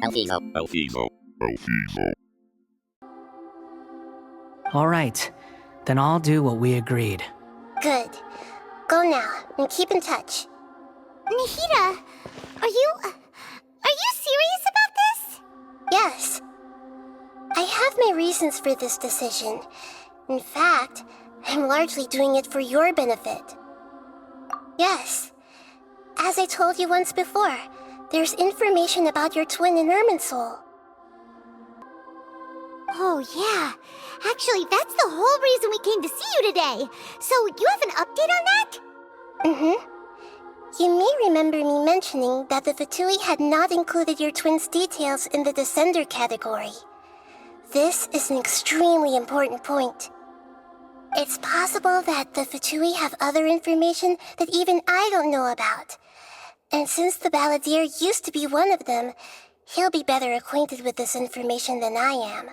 Alfizo. All right, then I'll do what we agreed. Good. Go now, and keep in touch. Nahida, are you serious about this? Yes. I have my reasons for this decision. In fact, I'm largely doing it for your benefit. Yes. As I told you once before, there's information about your twin in Irminsul. Oh, yeah. Actually, that's the whole reason we came to see you today. So, you have an update on that? Mm-hmm. You may remember me mentioning that the Fatui had not included your twin's details in the Descender category. This is an extremely important point. It's possible that the Fatui have other information that even I don't know about. And since the Balladeer used to be one of them, he'll be better acquainted with this information than I am.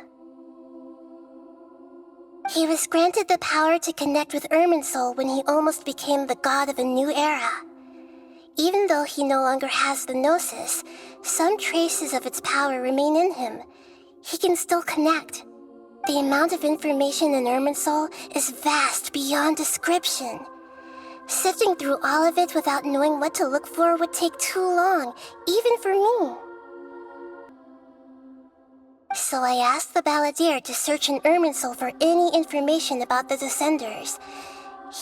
He was granted the power to connect with Irminsul when he almost became the god of a new era. Even though he no longer has the Gnosis, some traces of its power remain in him. He can still connect. The amount of information in Irminsul is vast beyond description. Sifting through all of it without knowing what to look for would take too long, even for me. So I asked the Balladeer to search in Irminsul for any information about the Descenders.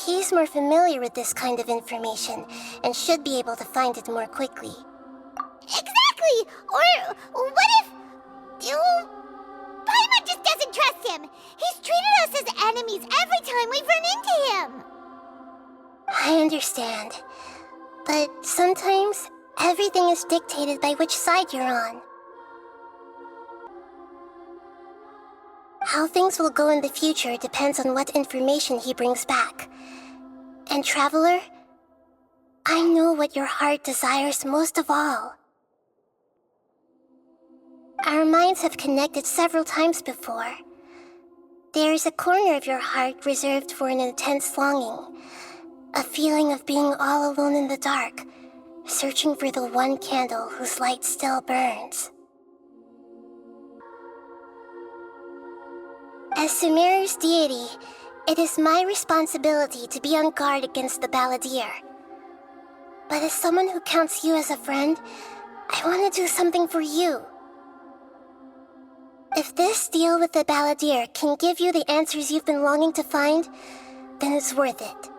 He's more familiar with this kind of information, and should be able to find it more quickly. Exactly! Or what if... Paimon just doesn't trust him! He's treated us as enemies every time we've run into him! I understand. But sometimes, everything is dictated by which side you're on. How things will go in the future depends on what information he brings back. And Traveler, I know what your heart desires most of all. Our minds have connected several times before. There is a corner of your heart reserved for an intense longing, a feeling of being all alone in the dark, searching for the one candle whose light still burns. As Sumeru's deity, it is my responsibility to be on guard against the Balladeer. But as someone who counts you as a friend, I want to do something for you. If this deal with the Balladeer can give you the answers you've been longing to find, then it's worth it.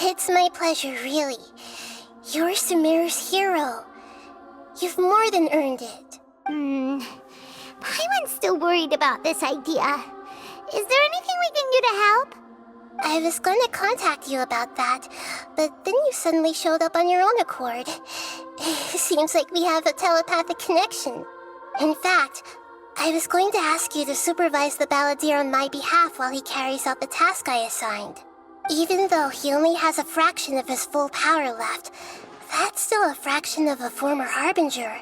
It's my pleasure, really. You're Sumeru's hero. You've more than earned it. Paimon's still worried about this idea. Is there anything we can do to help? I was gonna contact you about that, but then you suddenly showed up on your own accord. Seems like we have a telepathic connection. In fact, I was going to ask you to supervise the Balladeer on my behalf while he carries out the task I assigned. Even though he only has a fraction of his full power left, that's still a fraction of a former Harbinger.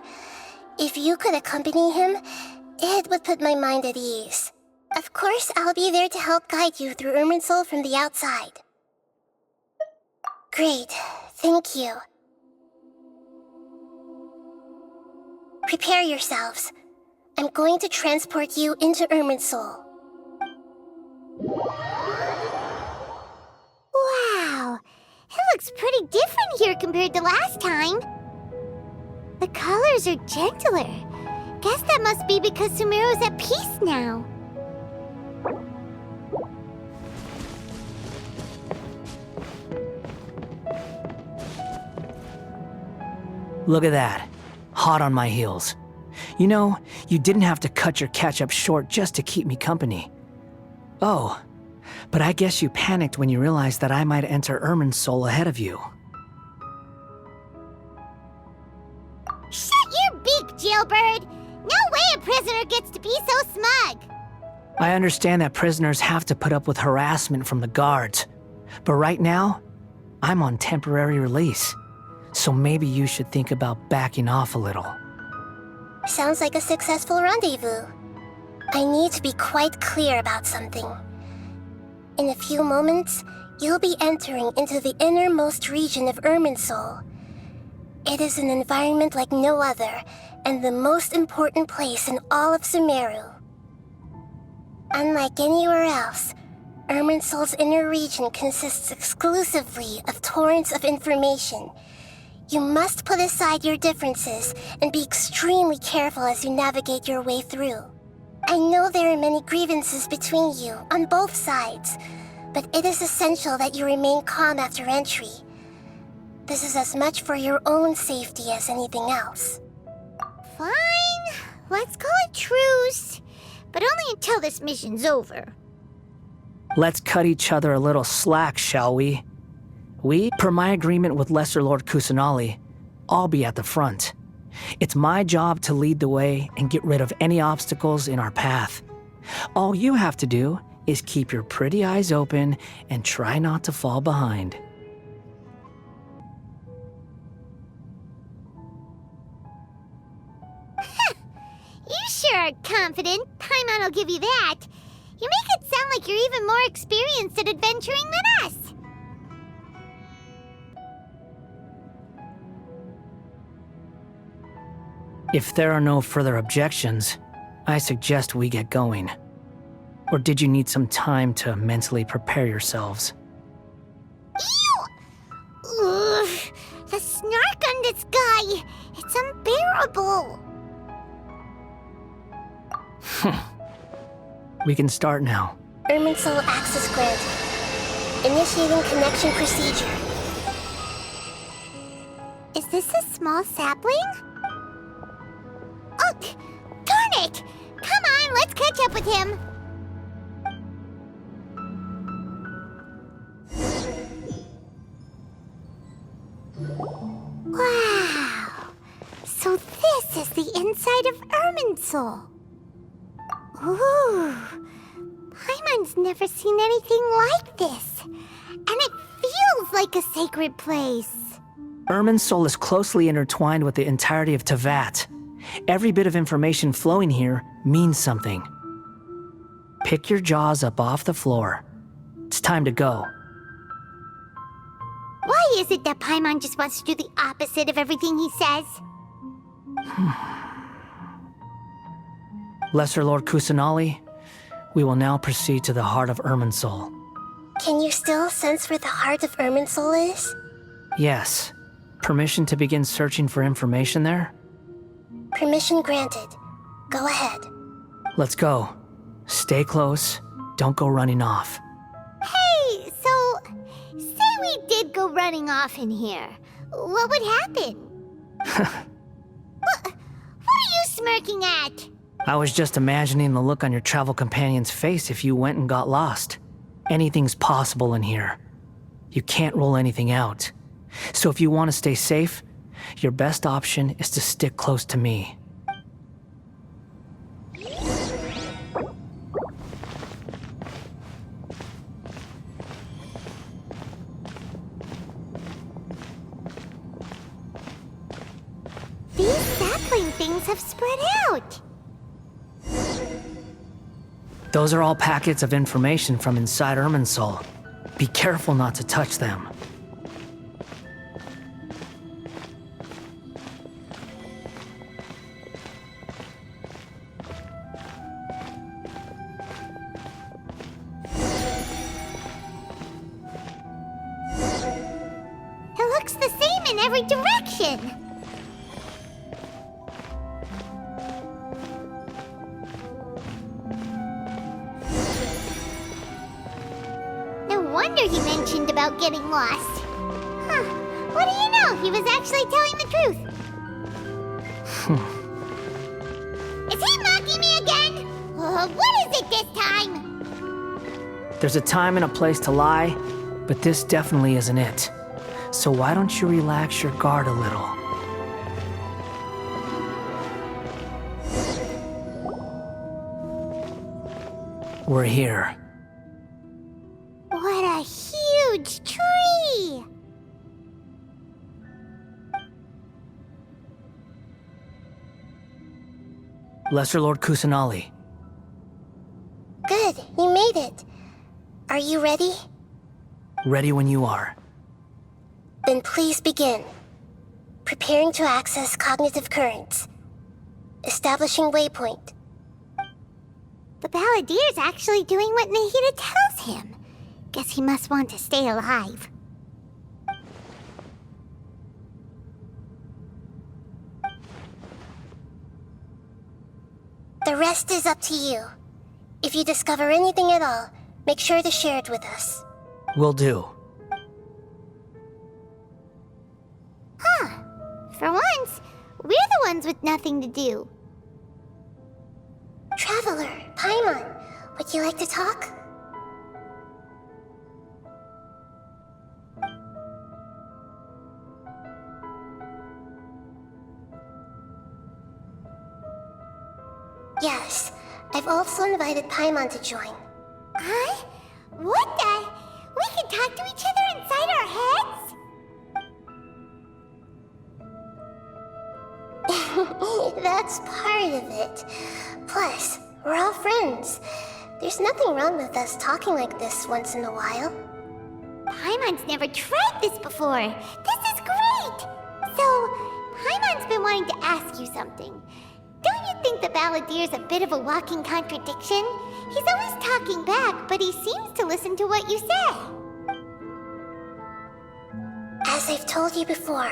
If you could accompany him, it would put my mind at ease. Of course, I'll be there to help guide you through Irminsul from the outside. Great, thank you. Prepare yourselves. I'm going to transport you into Irminsul. Wow, it looks pretty different here compared to last time. The colors are gentler. Guess that must be because Sumeru's at peace now. Look at that. Hot on my heels. You know, you didn't have to cut your catch-up short just to keep me company. Oh, but I guess you panicked when you realized that I might enter Irminsul ahead of you. Shut your beak, jailbird! No way a prisoner gets to be so smug! I understand that prisoners have to put up with harassment from the guards, but right now, I'm on temporary release, so maybe you should think about backing off a little. Sounds like a successful rendezvous. I need to be quite clear about something. In a few moments, you'll be entering into the innermost region of Irminsul. It is an environment like no other, and the most important place in all of Sumeru. Unlike anywhere else, Irminsul's inner region consists exclusively of torrents of information. You must put aside your differences and be extremely careful as you navigate your way through. I know there are many grievances between you on both sides, but it is essential that you remain calm after entry. This is as much for your own safety as anything else. Fine. Let's call it truce. But only until this mission's over. Let's cut each other a little slack, shall we? We, per my agreement with Lesser Lord Kusanali, I'll be at the front. It's my job to lead the way and get rid of any obstacles in our path. All you have to do is keep your pretty eyes open and try not to fall behind. You sure are confident. Paimon will give you that. You make it sound like you're even more experienced at adventuring than us. If there are no further objections, I suggest we get going. Or did you need some time to mentally prepare yourselves? Ew! Ugh, the snark on this guy. It's unbearable. We can start now. Irminsul access granted. Initiating connection procedure. Is this a small sapling? Oh, darn it! Come on, let's catch up with him. Wow! So this is the inside of Irminsul. Ooh, Paimon's never seen anything like this. And it feels like a sacred place. Irminsul is closely intertwined with the entirety of Teyvat. Every bit of information flowing here means something. Pick your jaws up off the floor. It's time to go. Why is it that Paimon just wants to do the opposite of everything he says? Lesser Lord Kusanali, we will now proceed to the heart of Irminsul. Can you still sense where the heart of Irminsul is? Yes. Permission to begin searching for information there? Permission granted. Go ahead. Let's go. Stay close. Don't go running off. Hey, so, say we did go running off in here. What would happen? What are you smirking at? I was just imagining the look on your travel companion's face if you went and got lost. Anything's possible in here. You can't rule anything out. So if you want to stay safe, your best option is to stick close to me. These sapling things have spread out. Those are all packets of information from inside Irminsul. Be careful not to touch them. It looks the same in every direction. No wonder he mentioned about getting lost. Huh. What do you know? He was actually telling the truth. Is he mocking me again? What is it this time? There's a time and a place to lie, but this definitely isn't it. So why don't you relax your guard a little? We're here. What a huge tree! Lesser Lord Kusanali. Good, you made it. Are you ready? Ready when you are. Then please begin. Preparing to access cognitive currents. Establishing waypoint. The Balladeer's actually doing what Nahida tells him. Guess he must want to stay alive. The rest is up to you. If you discover anything at all, make sure to share it with us. Will do. For once, we're the ones with nothing to do. Traveler, Paimon, would you like to talk? Yes, I've also invited Paimon to join. Huh? What the? We can talk to each other inside our heads? That's part of it. Plus, we're all friends. There's nothing wrong with us talking like this once in a while. Paimon's never tried this before. This is great! So, Paimon's been wanting to ask you something. Don't you think the Balladeer's a bit of a walking contradiction? He's always talking back, but he seems to listen to what you say. As I've told you before,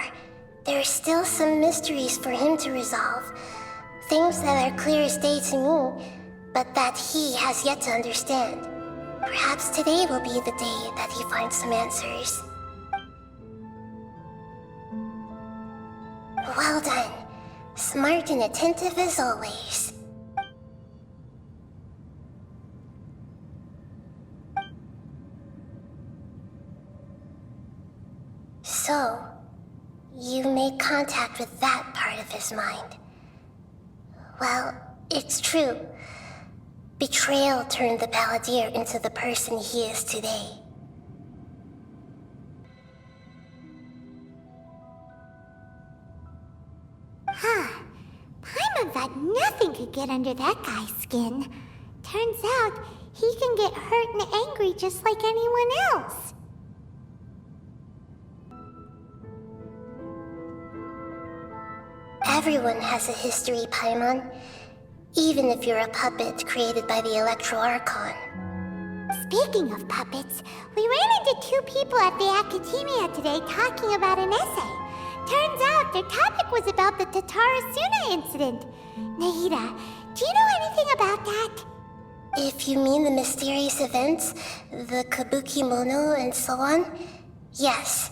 there are still some mysteries for him to resolve. Things that are clear as day to me, but that he has yet to understand. Perhaps today will be the day that he finds some answers. Well done. Smart and attentive as always. So, you made contact with that part of his mind. Well, it's true. Betrayal turned the Balladeer into the person he is today. Paimon thought nothing could get under that guy's skin. Turns out, he can get hurt and angry just like anyone else. Everyone has a history, Paimon. Even if you're a puppet created by the Archon. Speaking of puppets, we ran into two people at the Academia today talking about an essay. Turns out their topic was about the Tatarasuna incident. Nahida, do you know anything about that? If you mean the mysterious events, the Kabukimono and so on, yes.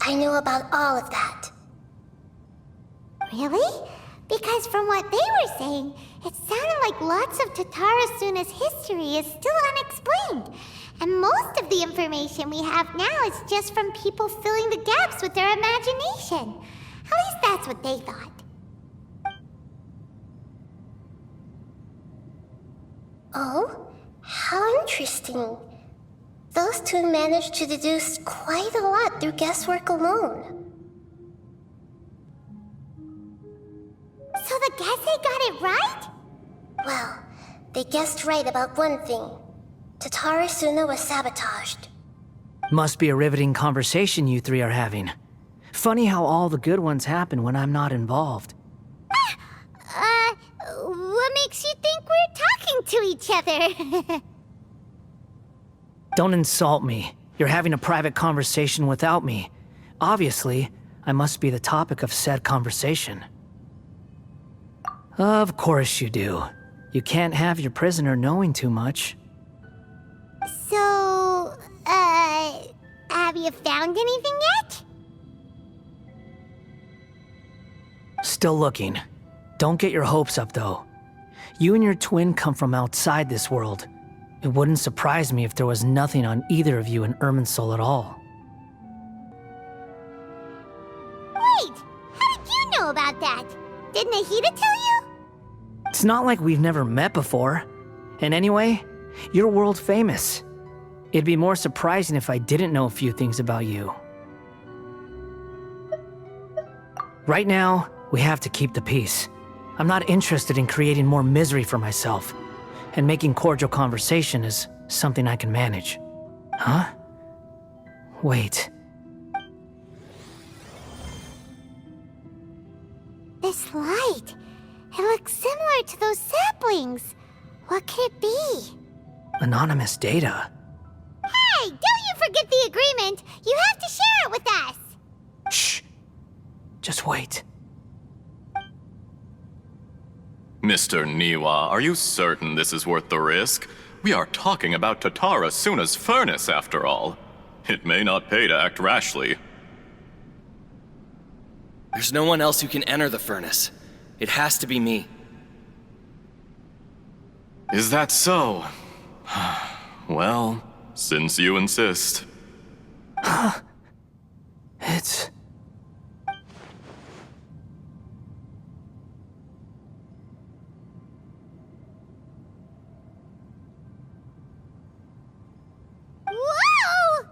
I know about all of that. Really? Because from what they were saying, it sounded like lots of Tatarasuna's history is still unexplained. And most of the information we have now is just from people filling the gaps with their imagination. At least that's what they thought. Oh? How interesting. Those two managed to deduce quite a lot through guesswork alone. So the Gesse got it right? Well, they guessed right about one thing. Tatarasuna was sabotaged. Must be a riveting conversation you three are having. Funny how all the good ones happen when I'm not involved. What makes you think we're talking to each other? Don't insult me. You're having a private conversation without me. Obviously, I must be the topic of said conversation. Of course you do. You can't have your prisoner knowing too much. So, have you found anything yet? Still looking. Don't get your hopes up, though. You and your twin come from outside this world. It wouldn't surprise me if there was nothing on either of you in Irminsul at all. Wait! How did you know about that? Did Nahida tell you? It's not like we've never met before. And anyway, you're world famous. It'd be more surprising if I didn't know a few things about you. Right now, we have to keep the peace. I'm not interested in creating more misery for myself, and making cordial conversation is something I can manage. Huh? Wait. This light. It looks similar to those saplings. What could it be? Anonymous data. Hey, don't you forget the agreement! You have to share it with us! Shh. Just wait. Mr. Niwa, are you certain this is worth the risk? We are talking about Tatara Suna's furnace, after all. It may not pay to act rashly. There's no one else who can enter the furnace. It has to be me. Is that so? Well, since you insist. It's... Whoa!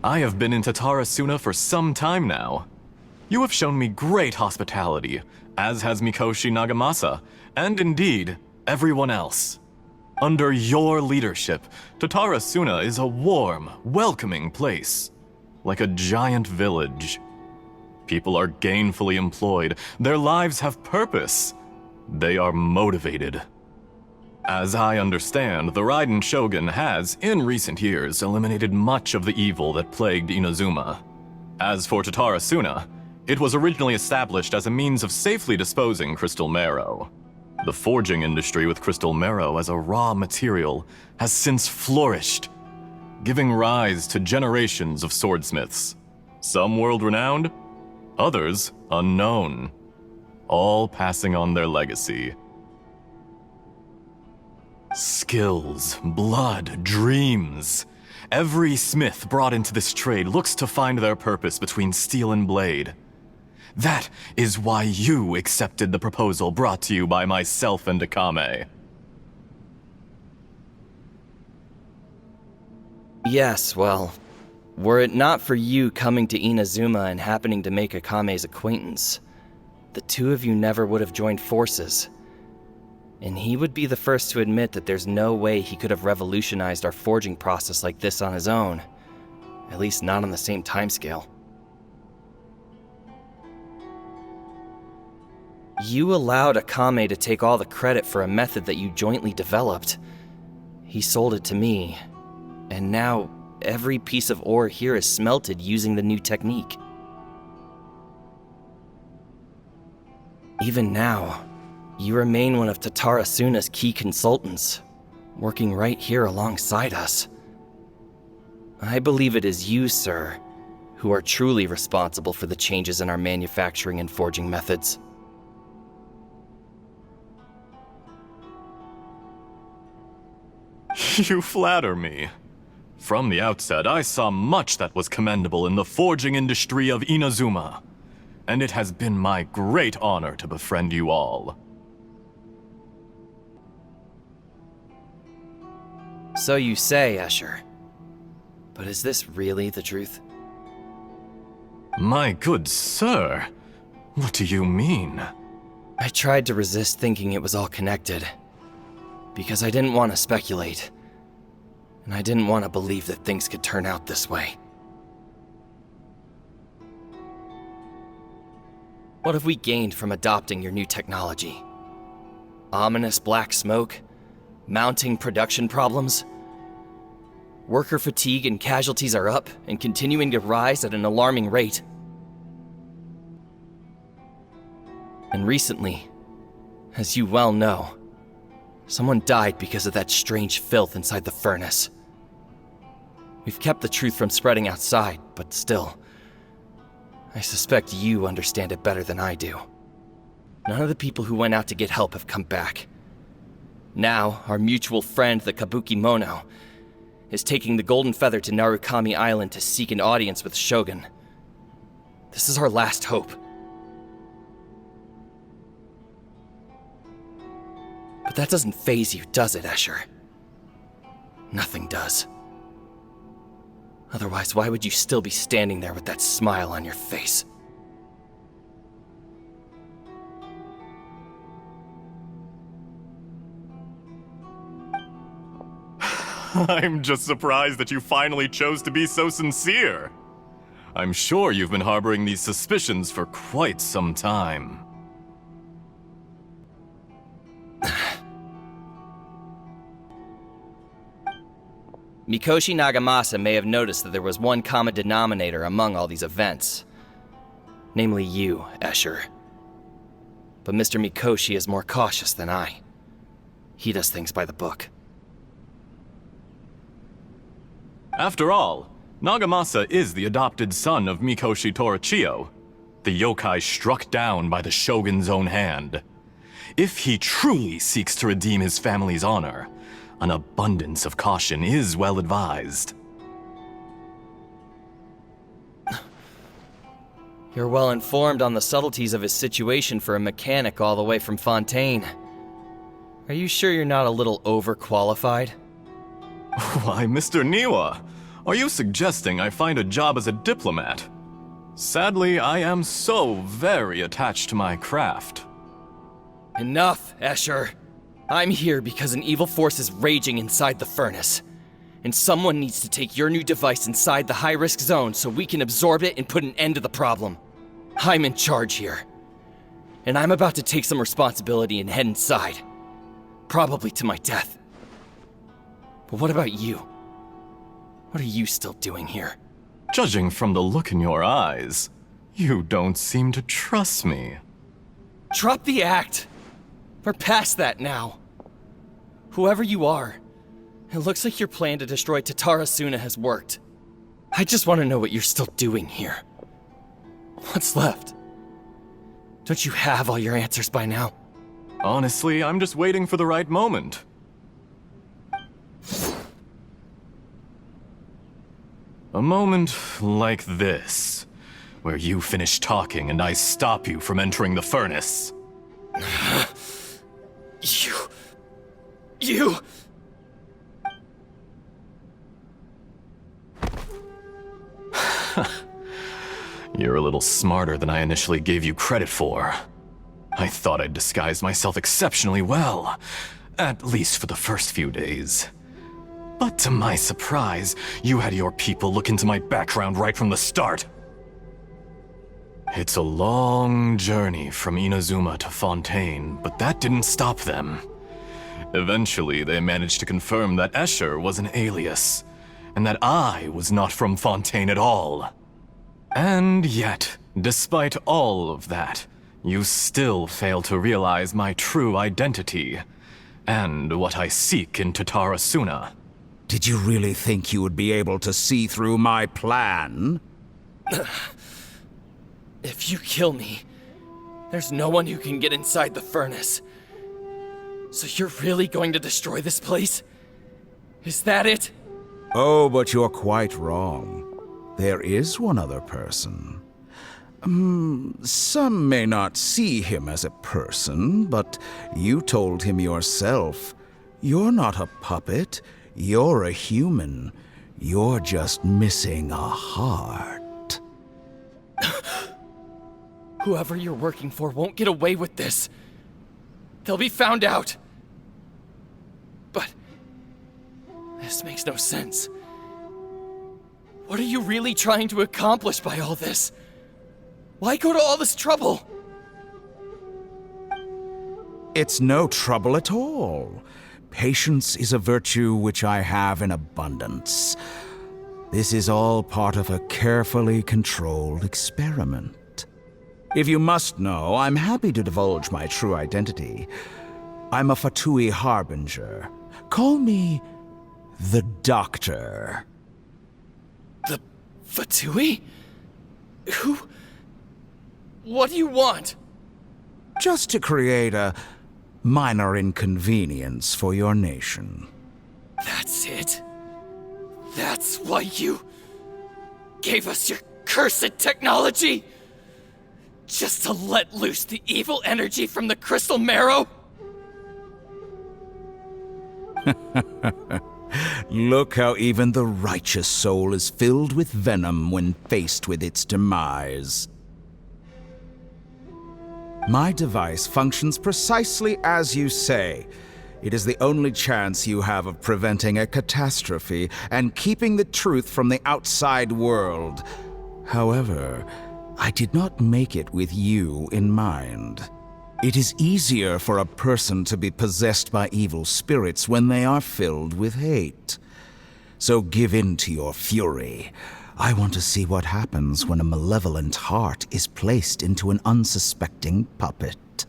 I have been in Tatara Suna for some time now. You have shown me great hospitality, as has Mikoshi Nagamasa, and indeed, everyone else. Under your leadership, Tatara Suna is a warm, welcoming place, like a giant village. People are gainfully employed, their lives have purpose, they are motivated. As I understand, the Raiden Shogun has, in recent years, eliminated much of the evil that plagued Inazuma. As for Tatara Suna, it was originally established as a means of safely disposing crystal marrow. The forging industry with crystal marrow as a raw material has since flourished, giving rise to generations of swordsmiths. Some world-renowned, others unknown, all passing on their legacy. Skills, blood, dreams. Every smith brought into this trade looks to find their purpose between steel and blade. That is why you accepted the proposal brought to you by myself and Akame. Yes, well, were it not for you coming to Inazuma and happening to make Akame's acquaintance, the two of you never would have joined forces. And he would be the first to admit that there's no way he could have revolutionized our forging process like this on his own. At least not on the same timescale. You allowed Akame to take all the credit for a method that you jointly developed. He sold it to me, and now every piece of ore here is smelted using the new technique. Even now, you remain one of Tatara Suna's key consultants, working right here alongside us. I believe it is you, sir, who are truly responsible for the changes in our manufacturing and forging methods. You flatter me. From the outset, I saw much that was commendable in the forging industry of Inazuma, and it has been my great honor to befriend you all. So you say, Escher. But is this really the truth? My good sir, what do you mean? I tried to resist thinking it was all connected, because I didn't want to speculate, and I didn't want to believe that things could turn out this way. What have we gained from adopting your new technology? Ominous black smoke? Mounting production problems? Worker fatigue and casualties are up and continuing to rise at an alarming rate. And recently, as you well know, someone died because of that strange filth inside the furnace. We've kept the truth from spreading outside, but still, I suspect you understand it better than I do. None of the people who went out to get help have come back. Now, our mutual friend, the Kabuki Mono, is taking the Golden Feather to Narukami Island to seek an audience with Shogun. This is our last hope. But that doesn't faze you, does it, Escher? Nothing does. Otherwise, why would you still be standing there with that smile on your face? I'm just surprised that you finally chose to be so sincere. I'm sure you've been harboring these suspicions for quite some time. Mikoshi Nagamasa may have noticed that there was one common denominator among all these events. Namely you, Escher. But Mr. Mikoshi is more cautious than I. He does things by the book. After all, Nagamasa is the adopted son of Mikoshi Torachiyo, the yokai struck down by the shogun's own hand. If he truly seeks to redeem his family's honor, an abundance of caution is well advised. You're well informed on the subtleties of his situation for a mechanic all the way from Fontaine. Are you sure you're not a little overqualified? Why, Mr. Niwa, are you suggesting I find a job as a diplomat? Sadly, I am so very attached to my craft. Enough, Escher. I'm here because an evil force is raging inside the furnace. And someone needs to take your new device inside the high-risk zone so we can absorb it and put an end to the problem. I'm in charge here. And I'm about to take some responsibility and head inside. Probably to my death. But what about you? What are you still doing here? Judging from the look in your eyes, you don't seem to trust me. Drop the act! We're past that now. Whoever you are, it looks like your plan to destroy Tatarasuna has worked. I just want to know what you're still doing here. What's left? Don't you have all your answers by now? Honestly, I'm just waiting for the right moment. A moment like this, where you finish talking and I stop you from entering the furnace. You... You're a little smarter than I initially gave you credit for. I thought I'd disguised myself exceptionally well, at least for the first few days. But to my surprise, you had your people look into my background right from the start. It's a long journey from Inazuma to Fontaine, but that didn't stop them. Eventually, they managed to confirm that Escher was an alias, and that I was not from Fontaine at all. And yet, despite all of that, you still fail to realize my true identity, and what I seek in Tatarasuna. Did you really think you would be able to see through my plan? If you kill me, there's no one who can get inside the furnace. So you're really going to destroy this place? Is that it? Oh, but you're quite wrong. There is one other person. Some may not see him as a person, but you told him yourself. You're not a puppet. You're a human. You're just missing a heart. Whoever you're working for won't get away with this. They'll be found out. But this makes no sense. What are you really trying to accomplish by all this? Why go to all this trouble? It's no trouble at all. Patience is a virtue which I have in abundance. This is all part of a carefully controlled experiment. If you must know, I'm happy to divulge my true identity. I'm a Fatui Harbinger. Call me the Doctor. The Fatui? Who? What do you want? Just to create a minor inconvenience for your nation. That's it? That's why you gave us your cursed technology? Just to let loose the evil energy from the crystal marrow? Look how even the righteous soul is filled with venom when faced with its demise. My device functions precisely as you say. It is the only chance you have of preventing a catastrophe and keeping the truth from the outside world. However, I did not make it with you in mind. It is easier for a person to be possessed by evil spirits when they are filled with hate. So give in to your fury. I want to see what happens when a malevolent heart is placed into an unsuspecting puppet.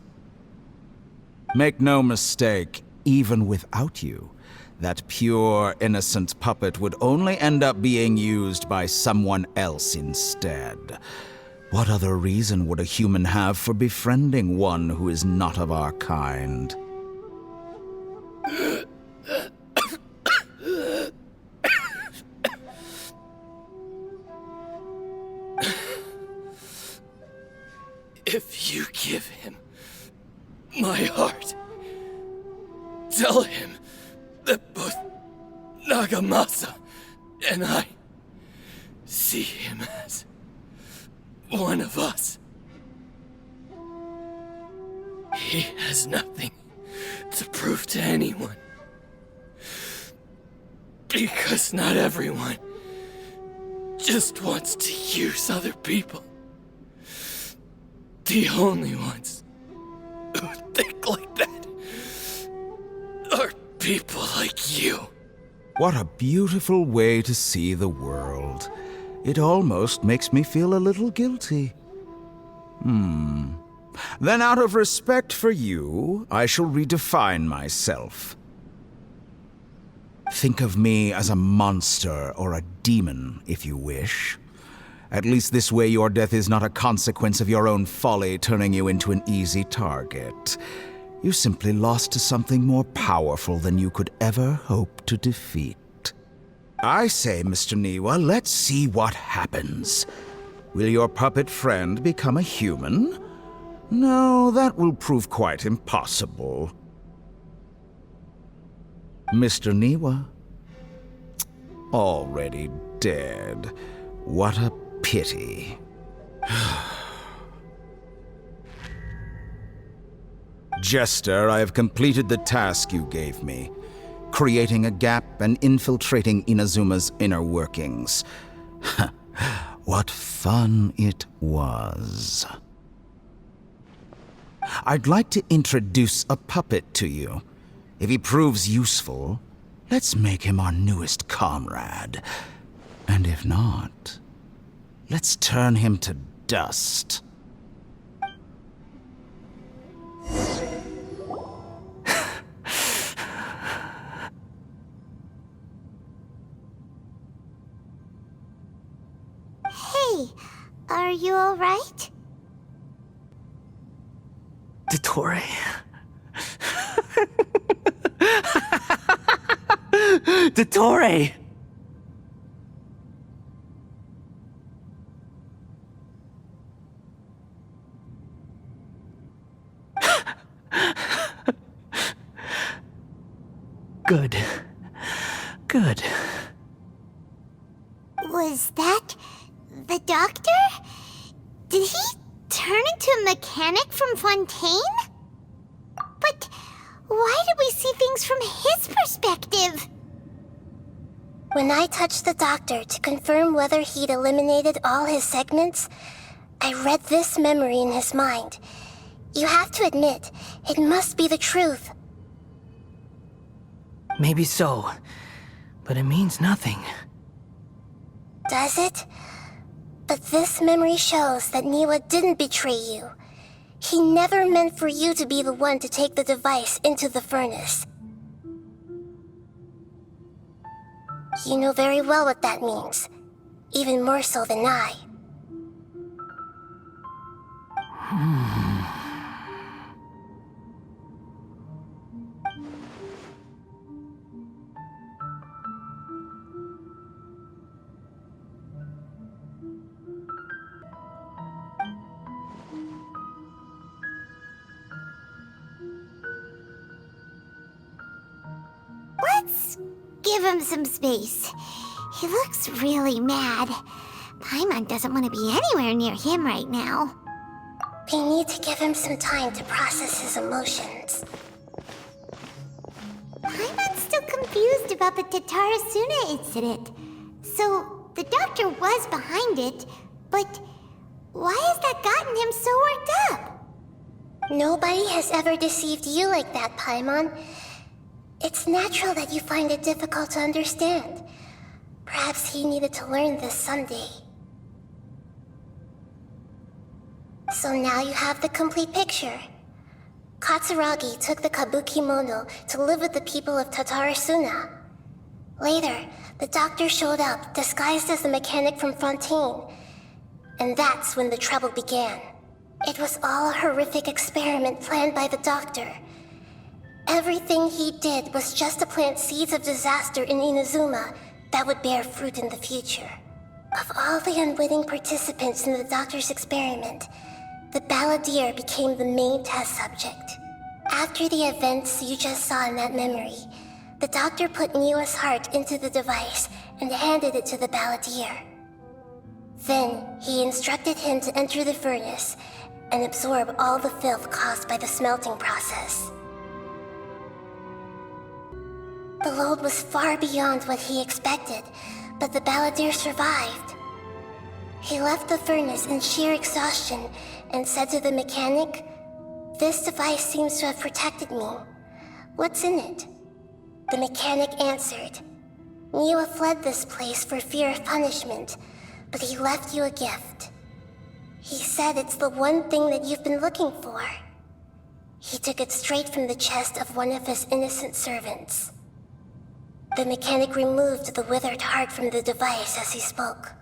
Make no mistake, even without you, that pure, innocent puppet would only end up being used by someone else instead. What other reason would a human have for befriending one who is not of our kind? If you give him my heart, tell him that both Nagamasa and I see him as one of us. He has nothing to prove to anyone. Because not everyone just wants to use other people. The only ones who think like that are people like you. What a beautiful way to see the world. It almost makes me feel a little guilty. Then out of respect for you, I shall redefine myself. Think of me as a monster or a demon, if you wish. At least this way your death is not a consequence of your own folly turning you into an easy target. You simply lost to something more powerful than you could ever hope to defeat. I say, Mr. Niwa, let's see what happens. Will your puppet friend become a human? No, that will prove quite impossible. Mr. Niwa? Already dead. What a pity. Jester, I have completed the task you gave me, creating a gap and infiltrating Inazuma's inner workings. What fun it was. I'd like to introduce a puppet to you. If he proves useful, let's make him our newest comrade. And if not, let's turn him to dust. Hey, are you alright? Dottore? Dottore! Good. Good. Was that the doctor? Did he turn into a mechanic from Fontaine? But why did we see things from his perspective? When I touched the doctor to confirm whether he'd eliminated all his segments, I read this memory in his mind. You have to admit, it must be the truth. Maybe so, but it means nothing. Does it? But this memory shows that Niwa didn't betray you. He never meant for you to be the one to take the device into the furnace. You know very well what that means, even more so than I. Let's give him some space. He looks really mad. Paimon doesn't want to be anywhere near him right now. We need to give him some time to process his emotions. confused about the Tatarasuna incident. So, the doctor was behind it, but why has that gotten him so worked up? Nobody has ever deceived you like that, Paimon. It's natural that you find it difficult to understand. Perhaps he needed to learn this someday. So now you have the complete picture. Katsuragi took the kabuki mono to live with the people of Tatarasuna. Later, the doctor showed up, disguised as a mechanic from Fontaine. And that's when the trouble began. It was all a horrific experiment planned by the doctor. Everything he did was just to plant seeds of disaster in Inazuma that would bear fruit in the future. Of all the unwitting participants in the doctor's experiment, the balladeer became the main test subject. After the events you just saw in that memory, the doctor put Niwa's heart into the device and handed it to the balladeer. Then, he instructed him to enter the furnace and absorb all the filth caused by the smelting process. The load was far beyond what he expected, but the balladeer survived. He left the furnace in sheer exhaustion and said to the mechanic, "This device seems to have protected me. What's in it?" The mechanic answered, "Niwa fled this place for fear of punishment, but he left you a gift. He said it's the one thing that you've been looking for." He took it straight from the chest of one of his innocent servants. The mechanic removed the withered heart from the device as he spoke.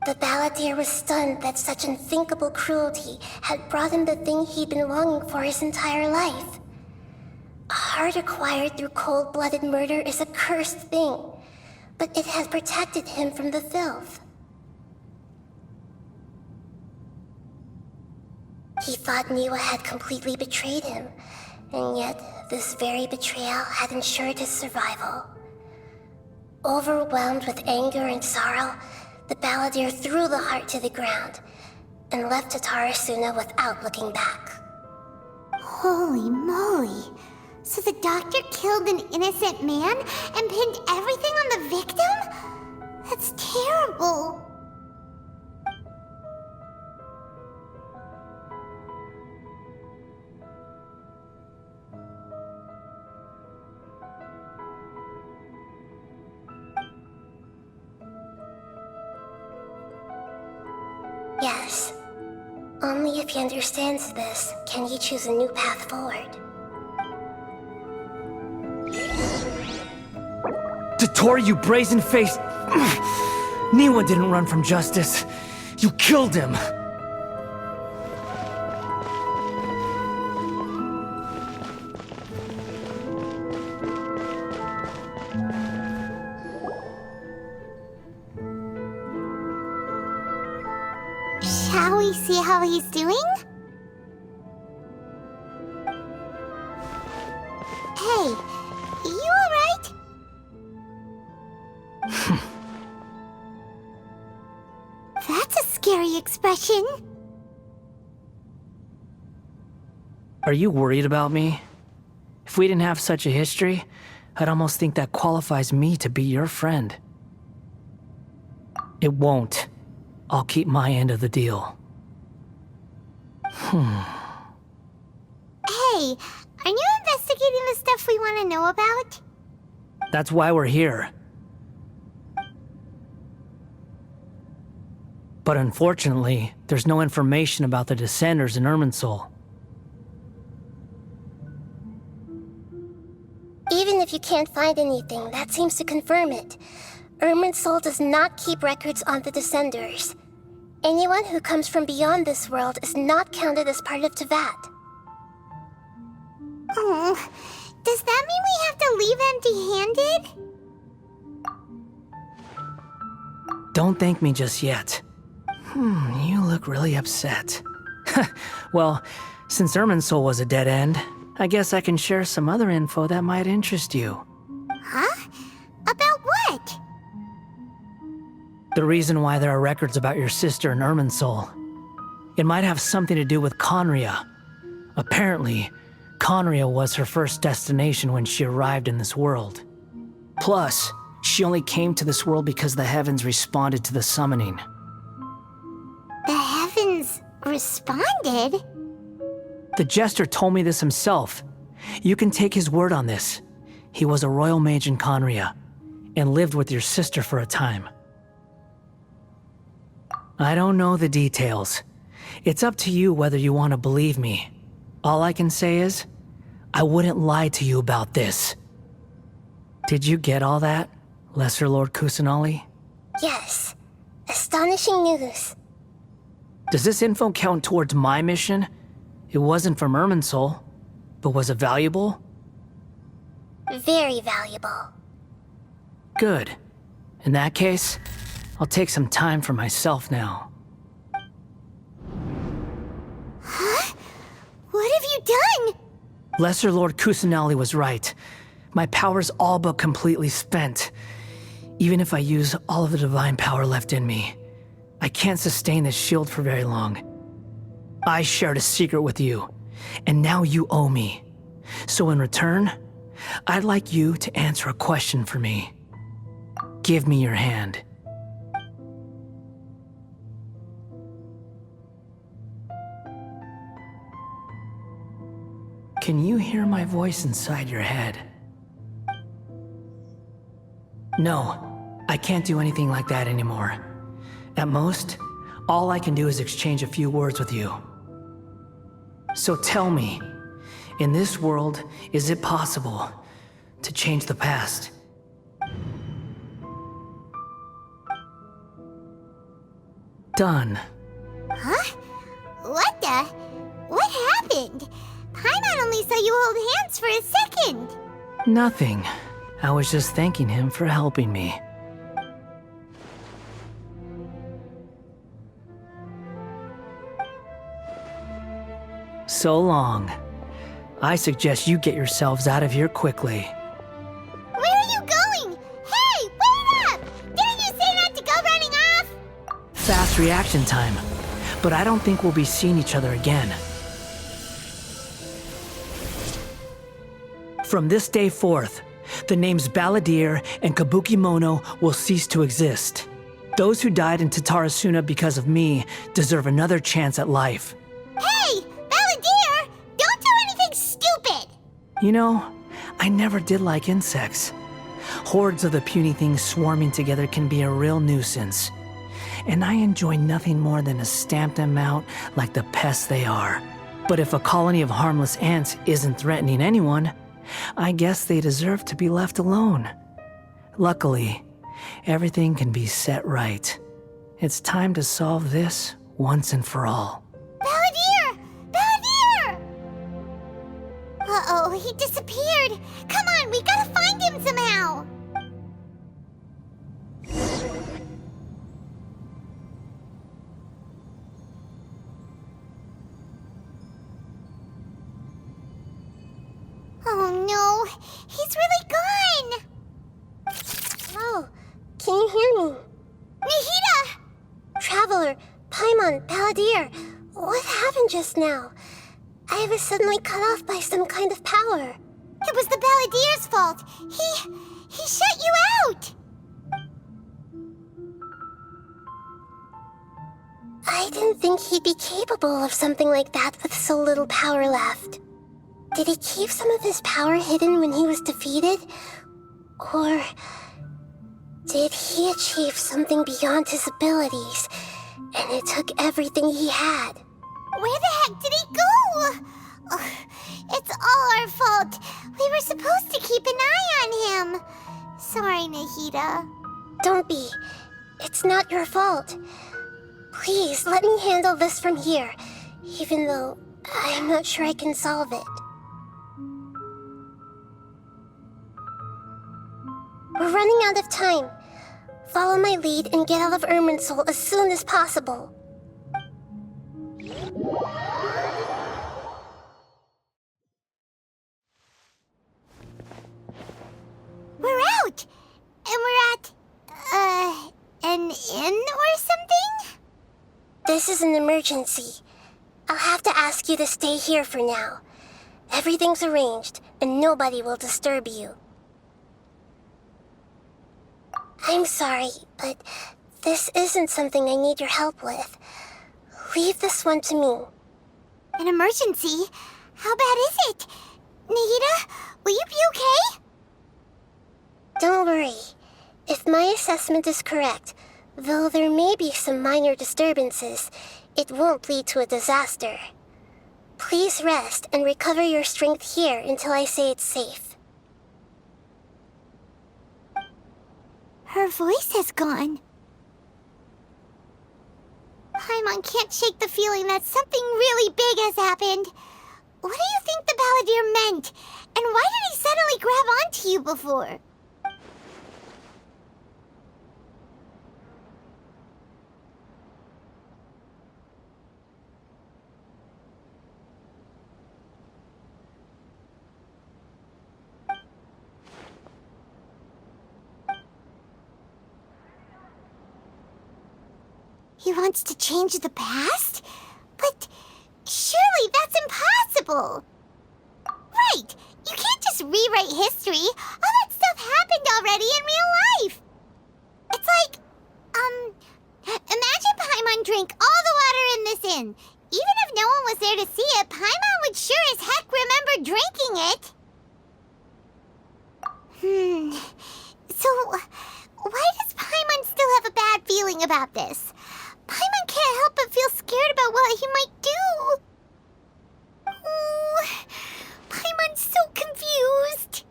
The balladeer was stunned that such unthinkable cruelty had brought him the thing he'd been longing for his entire life. A heart acquired through cold-blooded murder is a cursed thing, but it had protected him from the filth. He thought Niwa had completely betrayed him, and yet this very betrayal had ensured his survival. Overwhelmed with anger and sorrow, the balladeer threw the heart to the ground and left Tatarasuna without looking back. Holy moly. So the doctor killed an innocent man and pinned everything on the victim? That's terrible. Yes. Only if he understands this can he choose a new path forward. Dottore, you brazen-faced... Niwa didn't run from justice. You killed him. Shall we see how he's doing? Hey, you alright? That's a scary expression. Are you worried about me? If we didn't have such a history, I'd almost think that qualifies me to be your friend. It won't. I'll keep my end of the deal. Hey, are you investigating the stuff we want to know about? That's why we're here. But unfortunately, there's no information about the Descenders in Irminsul. Even if you can't find anything, that seems to confirm it. Irminsul does not keep records on the Descenders. Anyone who comes from beyond this world is not counted as part of Tevat. Oh, does that mean we have to leave empty-handed? Don't thank me just yet. You look really upset. Well, since Irminsul was a dead end, I guess I can share some other info that might interest you. Huh? About what? The reason why there are records about your sister in Irminsul. It might have something to do with Conria. Apparently, Conria was her first destination when she arrived in this world. Plus, she only came to this world because the heavens responded to the summoning. The heavens responded? The Jester told me this himself. You can take his word on this. He was a royal mage in Conria, and lived with your sister for a time. I don't know the details. It's up to you whether you want to believe me. All I can say is, I wouldn't lie to you about this. Did you get all that, Lesser Lord Kusanali? Yes. Astonishing news. Does this info count towards my mission? It wasn't from Irminsul, but was it valuable? Very valuable. Good. In that case, I'll take some time for myself now. Huh? What have you done? Lesser Lord Kusanali was right. My power's all but completely spent. Even if I use all of the divine power left in me, I can't sustain this shield for very long. I shared a secret with you, and now you owe me. So in return, I'd like you to answer a question for me. Give me your hand. Can you hear my voice inside your head? No, I can't do anything like that anymore. At most, all I can do is exchange a few words with you. So tell me, in this world, is it possible to change the past? Done. Huh? What the? What happened? Paimon only saw you hold hands for a second. Nothing. I was just thanking him for helping me. So long. I suggest you get yourselves out of here quickly. Where are you going? Hey, wait up! Didn't you say not to go running off? Fast reaction time. But I don't think we'll be seeing each other again. From this day forth, the names Balladeer and Kabukimono will cease to exist. Those who died in Tatarasuna because of me deserve another chance at life. Hey, Balladeer! Don't do anything stupid! You know, I never did like insects. Hordes of the puny things swarming together can be a real nuisance. And I enjoy nothing more than to stamp them out like the pests they are. But if a colony of harmless ants isn't threatening anyone, I guess they deserve to be left alone. Luckily, everything can be set right. It's time to solve this once and for all. Balladeer! Balladeer! Uh-oh, he disappeared. Come on, we gotta find him somehow. Oh no, he's really gone! Oh, can you hear me? Nahida! Traveler, Paimon, Balladeer, what happened just now? I was suddenly cut off by some kind of power. It was the Balladeer's fault. He shut you out! I didn't think he'd be capable of something like that with so little power left. Did he keep some of his power hidden when he was defeated? Or did he achieve something beyond his abilities, and it took everything he had? Where the heck did he go? Ugh, it's all our fault. We were supposed to keep an eye on him. Sorry, Nahida. Don't be. It's not your fault. Please, let me handle this from here, even though I'm not sure I can solve it. We're running out of time. Follow my lead and get out of Irminsul as soon as possible. We're out! And we're at, an inn or something? This is an emergency. I'll have to ask you to stay here for now. Everything's arranged, and nobody will disturb you. I'm sorry, but this isn't something I need your help with. Leave this one to me. An emergency? How bad is it? Nagita, will you be okay? Don't worry. If my assessment is correct, though there may be some minor disturbances, it won't lead to a disaster. Please rest and recover your strength here until I say it's safe. Her voice has gone. Paimon can't shake the feeling that something really big has happened. What do you think the Balladeer meant? And why did he suddenly grab onto you before? He wants to change the past? But surely that's impossible! Right! You can't just rewrite history! All that stuff happened already in real life! It's like, imagine Paimon drank all the water in this inn. Even if no one was there to see it, Paimon would sure as heck remember drinking it! So, why does Paimon still have a bad feeling about this? Paimon can't help but feel scared about what he might do. Oh, Paimon's so confused.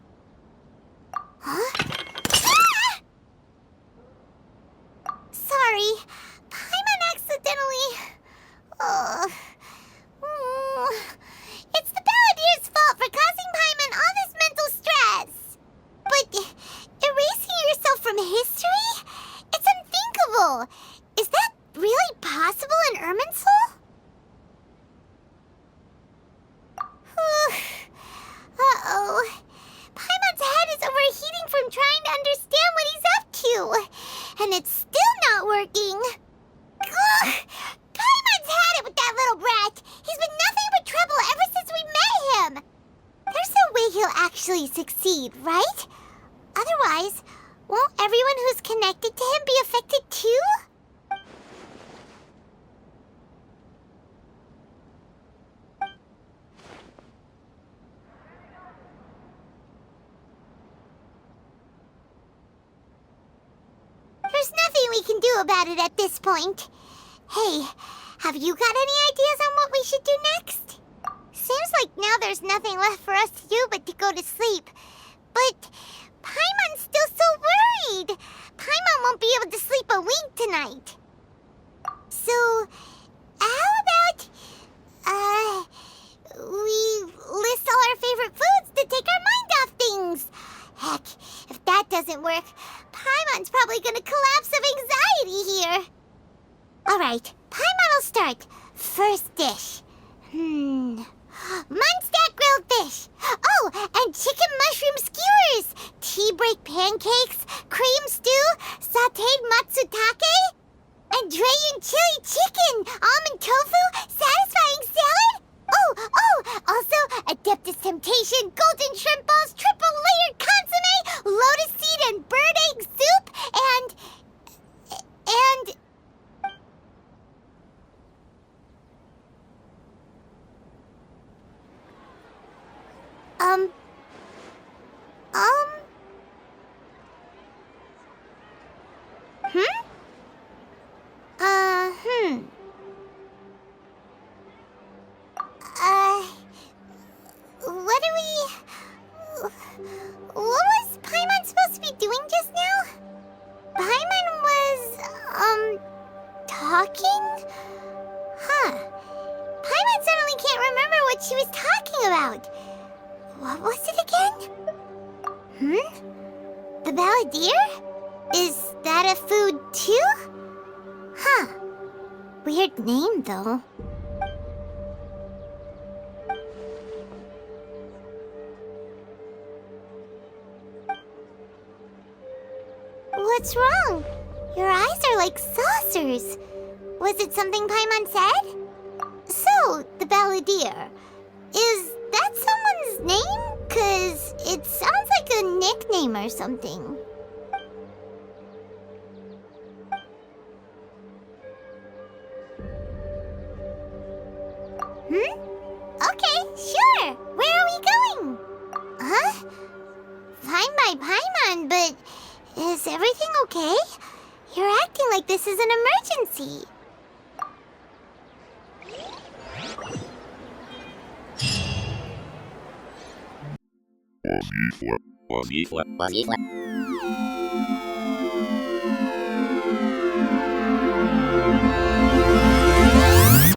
Huh? Ah! Sorry, Paimon accidentally... It's the Balladeer's fault for causing Paimon all this mental stress. But erasing yourself from history? It's unthinkable. Is that really possible in Irminsul? Uh-oh. Paimon's head is overheating from trying to understand what he's up to. And it's still not working. Ugh! Paimon's had it with that little brat. He's been nothing but trouble ever since we met him. There's no way he'll actually succeed, right? Otherwise, won't everyone who's connected to him be affected too? There's nothing we can do about it at this point. Hey, have you got any ideas on what we should do next? Seems like now there's nothing left for us to do but to go to sleep. But Paimon's still so worried. Paimon won't be able to sleep a wink tonight. So, how about, we list all our favorite foods to take our mind off things? Heck, if that doesn't work, Paimon's probably gonna collapse of anxiety here. Alright, Paimon will start. First dish. Munstack grilled fish. Oh, and chicken mushroom skewers. Tea break pancakes, cream stew, sauteed matsutake, and Dragon chili chicken, almond tofu, satisfying salad. Oh, also Adeptus Temptation, golden shrimp balls, triple layered consomme, lotus seed and bird egg soup, and... What was Paimon supposed to be doing just now? Paimon was, talking? Huh. Paimon suddenly can't remember what she was talking about. What was it again? The Balladeer? Is that a food too? Huh. Weird name, though. What's wrong? Your eyes are like saucers. Was it something Paimon said? So, the Balladeer. Is that someone name? 'Cause it sounds like a nickname or something. Okay, sure. Where are we going? Huh? Fine by Paimon, but is everything okay? You're acting like this is an emergency. Was he